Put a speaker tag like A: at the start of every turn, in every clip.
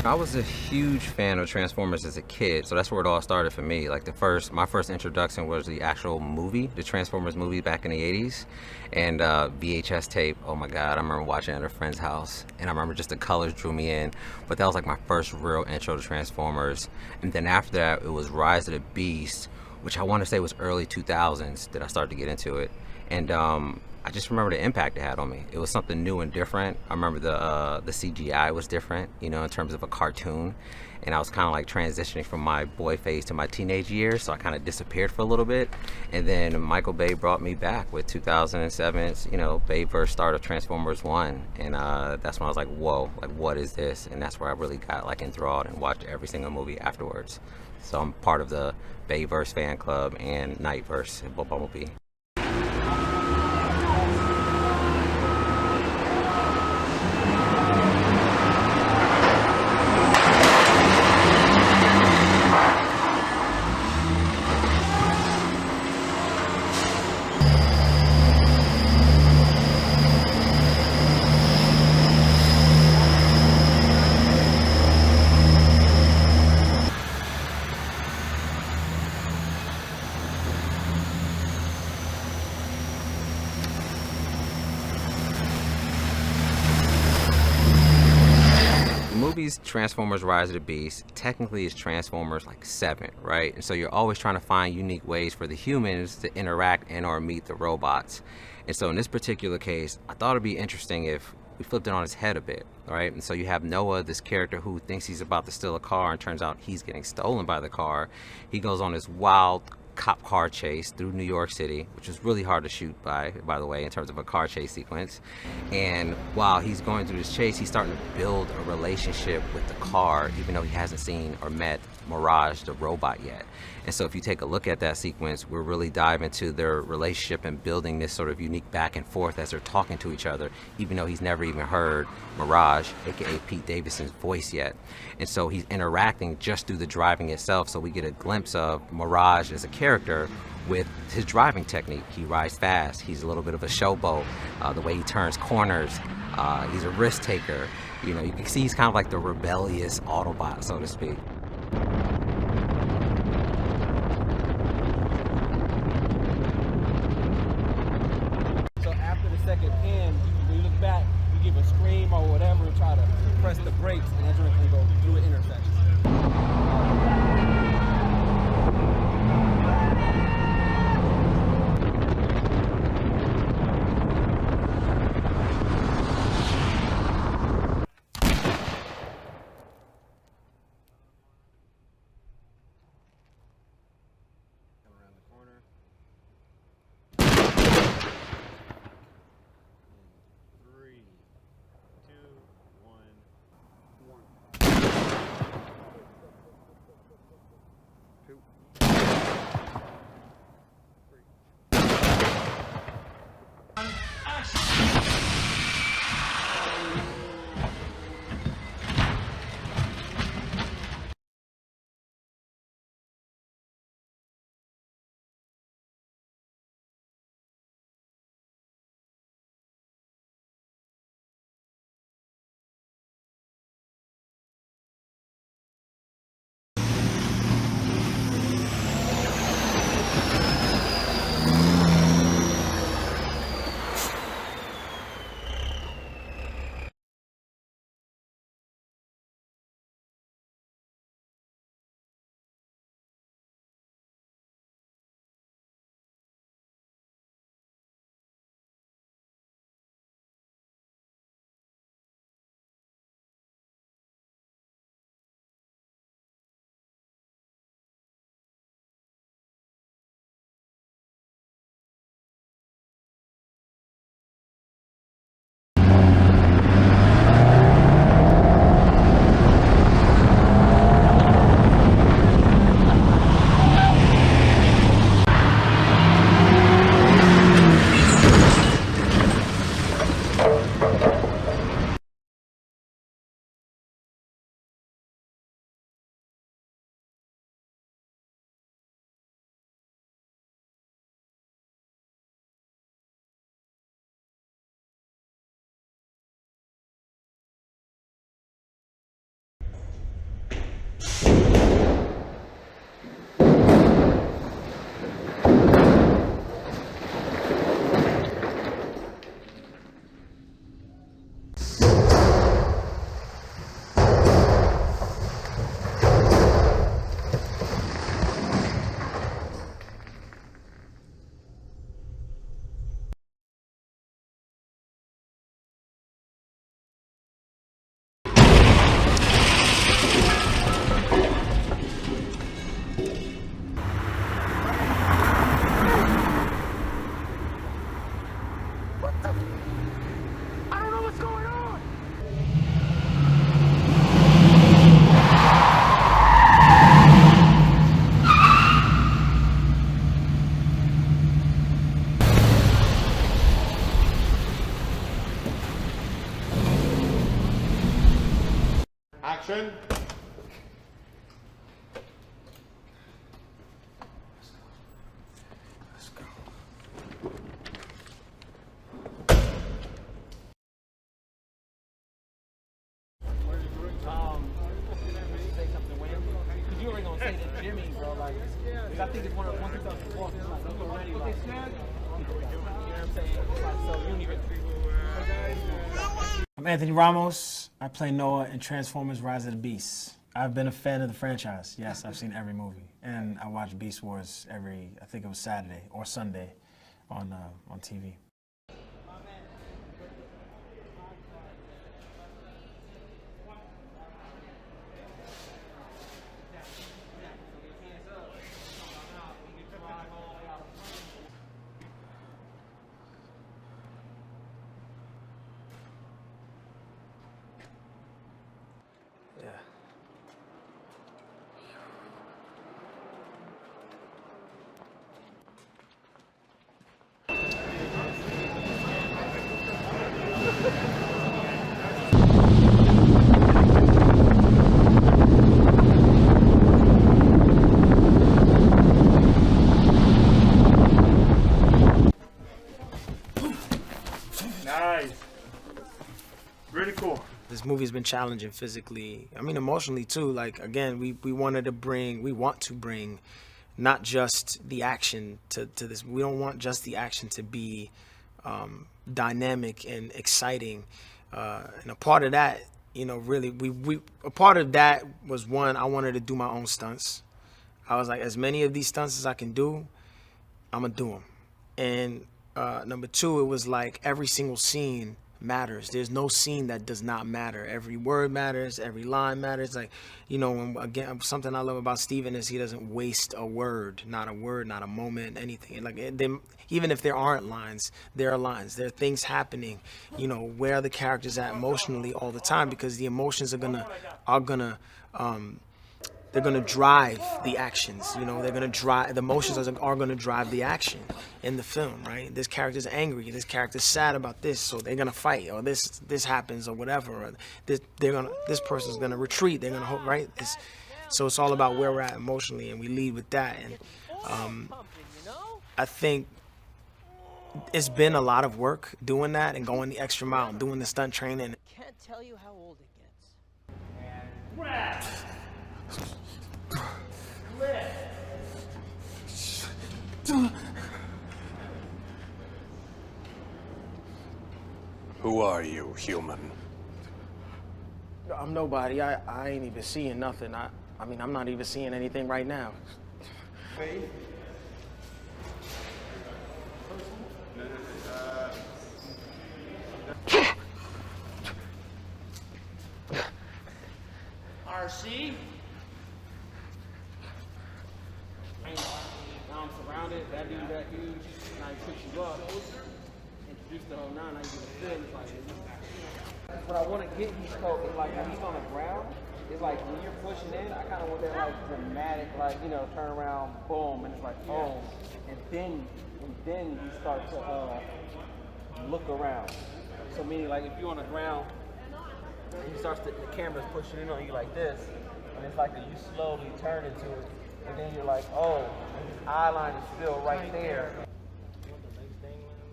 A: I was a huge fan of Transformers as a kid, so that's where it all started for me. Like my first introduction was the actual movie, the Transformers movie back in the 80s, and VHS tape. Oh my God, I remember watching it at a friend's house, and I remember just the colors drew me in. But that was like my first real intro to Transformers. And then after that, it was Rise of the Beast, which I want to say was early 2000s that I started to get into it. And I just remember the impact it had on me. It was something new and different. I remember the CGI was different, you know, in terms of a cartoon. And I was kind of like transitioning from my boy phase to my teenage years, so I kind of disappeared for a little bit. And then Michael Bay brought me back with 2007's, you know, Bayverse start of Transformers 1. And that's when I was like, whoa, like what is this? And that's where I really got like enthralled and watched every single movie afterwards. So I'm part of the Bayverse fan club and Nightverse and Bumblebee. Movie's Transformers Rise of the Beast technically is Transformers like 7, right? And so you're always trying to find unique ways for the humans to interact and or meet the robots. And so in this particular case, I thought it'd be interesting if we flipped it on its head a bit, right? And so you have Noah, this character who thinks he's about to steal a car, and turns out he's getting stolen by the car. He goes on this wild cop car chase through New York City, which was really hard to shoot by the way, in terms of a car chase sequence. And while he's going through this chase, he's starting to build a relationship with the car, even though he hasn't seen or met Mirage, the robot, yet. And so if you take a look at that sequence, we're really diving into their relationship and building this sort of unique back and forth as they're talking to each other, even though he's never even heard Mirage, aka Pete Davidson's voice yet. And so he's interacting just through the driving itself, so we get a glimpse of Mirage as a character with his driving technique. He rides fast, he's a little bit of a showboat, the way he turns corners, he's a risk taker. You know, you can see he's kind of like the rebellious Autobot, so to speak.
B: So after the second pin, when you look back, you give a scream or whatever and try to press the brakes, and that joint can go through an intersection. you already gonna say that Jimmy, bro. Like, 'cause I think it's one of the ones that's walk. It's like you already like, you know what I'm saying? It's like, so you don't even.
C: I'm Anthony Ramos. I play Noah in Transformers: Rise of the Beasts. I've been a fan of the franchise. Yes, I've seen every movie, and I watch Beast Wars I think it was Saturday or Sunday, on TV. Yeah.
D: Nice. Really cool.
C: This movie's been challenging physically. I mean, emotionally too. Like, again, we want to bring not just the action to this. We don't want just the action to be dynamic and exciting. And a part of that, you know, really, a part of that was, one, I wanted to do my own stunts. I was like, as many of these stunts as I can do, I'm gonna do them. And number two, it was like every single scene matters. There's no scene that does not matter. Every word matters. Every line matters. Like, you know, again, something I love about Steven is he doesn't waste a word, not a moment, anything. Like, even if there aren't lines, there are lines. There are things happening. You know, where are the characters at emotionally all the time? Because the emotions they're gonna drive the actions. You know, the emotions are gonna drive the action in the film, right? This character's angry, this character's sad about this, so they're gonna fight, or this happens, or whatever. Or this person's gonna retreat. They're gonna hope, right? So it's all about where we're at emotionally, and we lead with that. And I think it's been a lot of work doing that and going the extra mile, doing the stunt training.
E: Can't tell you how old it gets.
F: Who are you, human?
C: I'm nobody. I ain't even seeing nothing. I mean, I'm not even seeing anything right now.
B: RC. Now I'm surrounded. That dude that huge. Now he push you up. Introduce the whole nine. Now you get a feel. It's like, what I want to get East Coast is like when he's on the ground. It's like when you're pushing in. I kind of want that like dramatic, like, you know, turn around, boom, and it's like boom, and then you start to look around. So meaning like if you're on the ground. The camera's pushing in on you like this, and it's like you slowly turn into it, and then you're like, oh, and his eye line is still right there.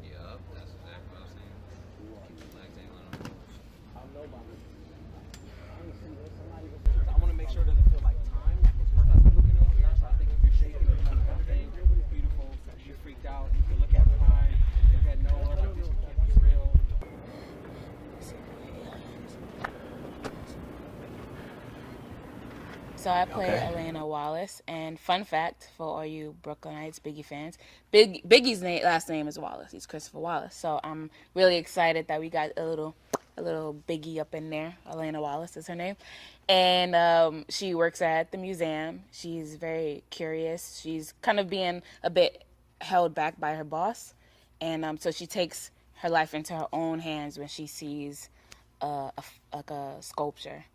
A: Yup, that's exactly what I was saying. Keep the legs dangling.
B: I want to make sure that it feels like time. We're looking over here, so I think if you're shaking, you're doing everything beautiful. If you're freaked out, you can look at time, look at Noah, like this can't be real.
G: So I play Elena Wallace, and fun fact for all you Brooklynites, Biggie fans, Biggie's last name is Wallace. He's Christopher Wallace. So I'm really excited that we got a little Biggie up in there. Elena Wallace is her name, and she works at the museum. She's very curious. She's kind of being a bit held back by her boss, and so she takes her life into her own hands when she sees a sculpture.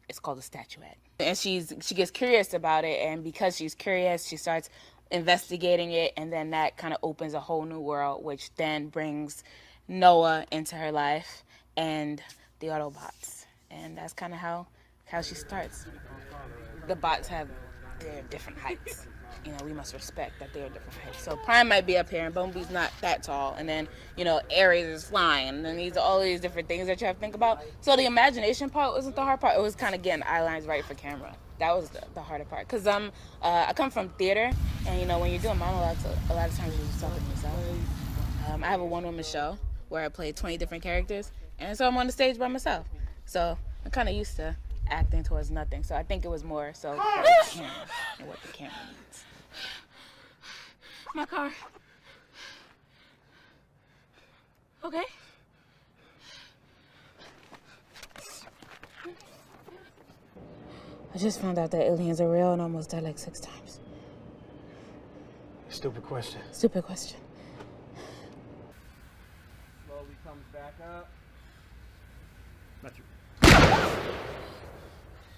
G: It's called a statuette. And she gets curious about it, and because she's curious, she starts investigating it, and then that kind of opens a whole new world, which then brings Noah into her life and the Autobots. And that's kind of how she starts. The bots have they're different heights. You know, we must respect that they're different heights. So Prime might be up here, and Bumblebee's not that tall, and then, you know, Ares is flying, and then these are all these different things that you have to think about. So the imagination part wasn't the hard part. It was kind of getting eye lines right for camera. That was the harder part. Because I come from theater, and, you know, when you're doing monologues, a lot of times you're just talking to yourself. I have a one-woman show where I play 20 different characters, and so I'm on the stage by myself. So I'm kind of used to acting towards nothing. So I think it was more so for the camera and what the camera needs. My car. Okay. I just found out that aliens are real and almost died like 6 times.
C: Stupid question.
G: Stupid question.
B: Slowly comes back up.
D: Not you.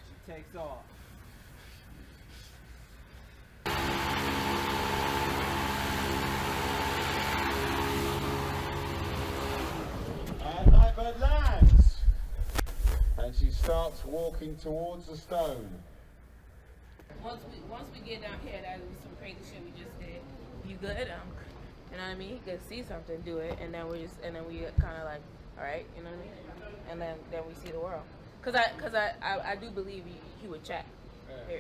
B: She takes off.
H: And Nightbird lands. And she starts walking towards the stone.
G: Once we get down here, that was some crazy shit we just did. You good? You know what I mean? You could see something, do it, and then we kind of like, all right, you know what I mean? And then we see the world. Cause I do believe he would check,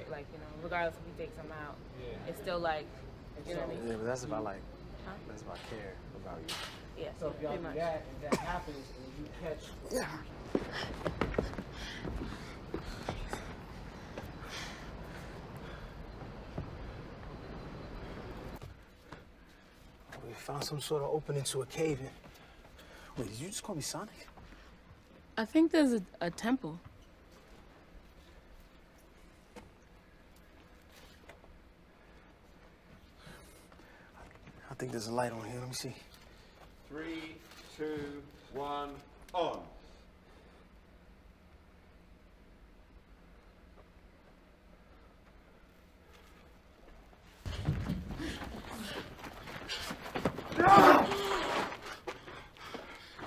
G: like, you know, regardless if he takes him out, it's still like, you know what I mean?
C: Yeah, but that's about like,
G: Huh?
C: that's about care about you.
G: Yeah,
B: So if y'all
G: pretty
B: do
G: much.
B: that, and that happens, and you catch.
C: We found some sort of opening to a cave in. Wait, did you just call me Sonic?
G: I think there's a temple.
C: I think there's a light on here. Let me see.
H: 3, 2, 1, on.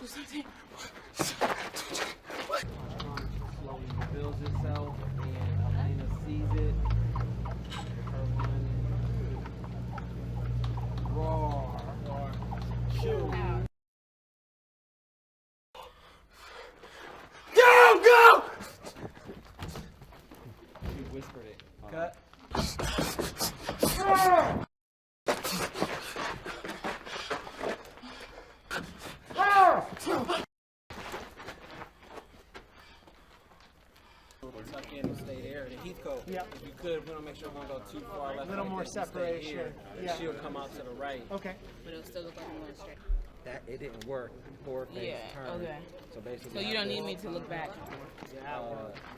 G: Do something.
B: Slowly reveals itself, and Elena sees it. Her running. Roar. Shoot.
C: Go!
B: She whispered it. Cut. Tuck in and stay there. The Heathcote.
C: Yep.
B: If you could, we want to make sure we don't go too far left.
C: Little
B: like
C: more
B: this. You stay
C: separation.
B: here.
C: Yeah.
B: She'll come out to the right.
C: Okay.
G: But it'll still look like I'm going straight.
B: That it didn't work. Forward face
G: Yeah,
B: turn.
G: okay.
B: So basically.
G: So you don't need me to look back.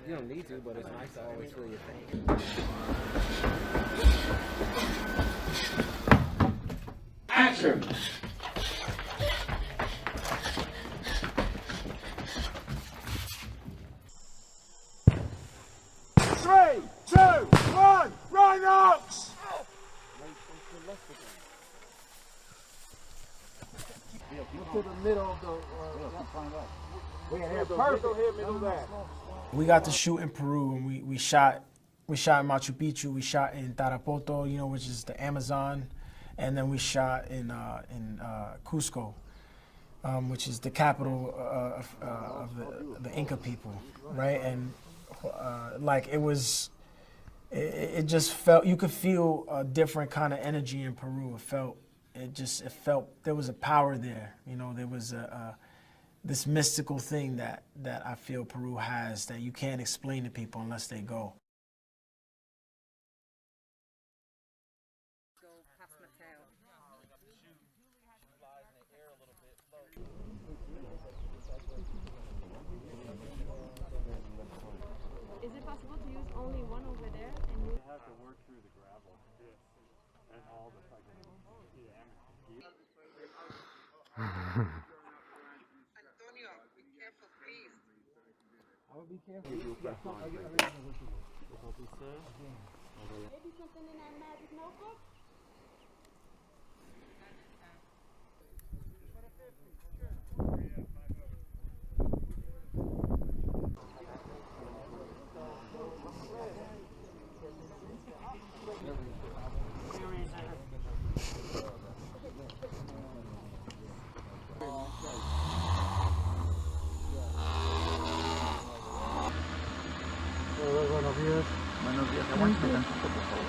B: You don't need to, but it's nice to always feel your thing.
H: Action! Three, two, one, Rhinox! To the middle of the. Perfect.
C: We got to shoot in Peru, and we shot in Machu Picchu. We shot in Tarapoto, you know, which is the Amazon, and then we shot in Cusco, which is the capital of the Inca people, right? And like it just felt, you could feel a different kind of energy in Peru. It felt there was a power there, you know. There was this mystical thing that I feel Peru has that you can't explain to people unless they go.
I: Is it possible to use only one over there and you
D: have to work through the gravel. Yes. And all the fucking
E: Antonio, be careful, please.
B: I would be careful.
I: maybe something in that magic notebook?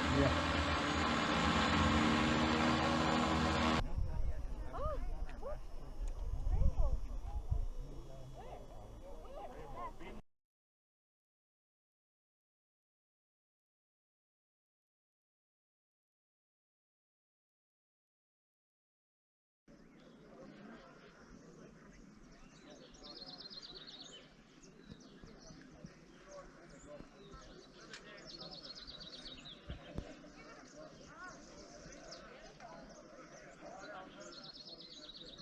J: Yeah.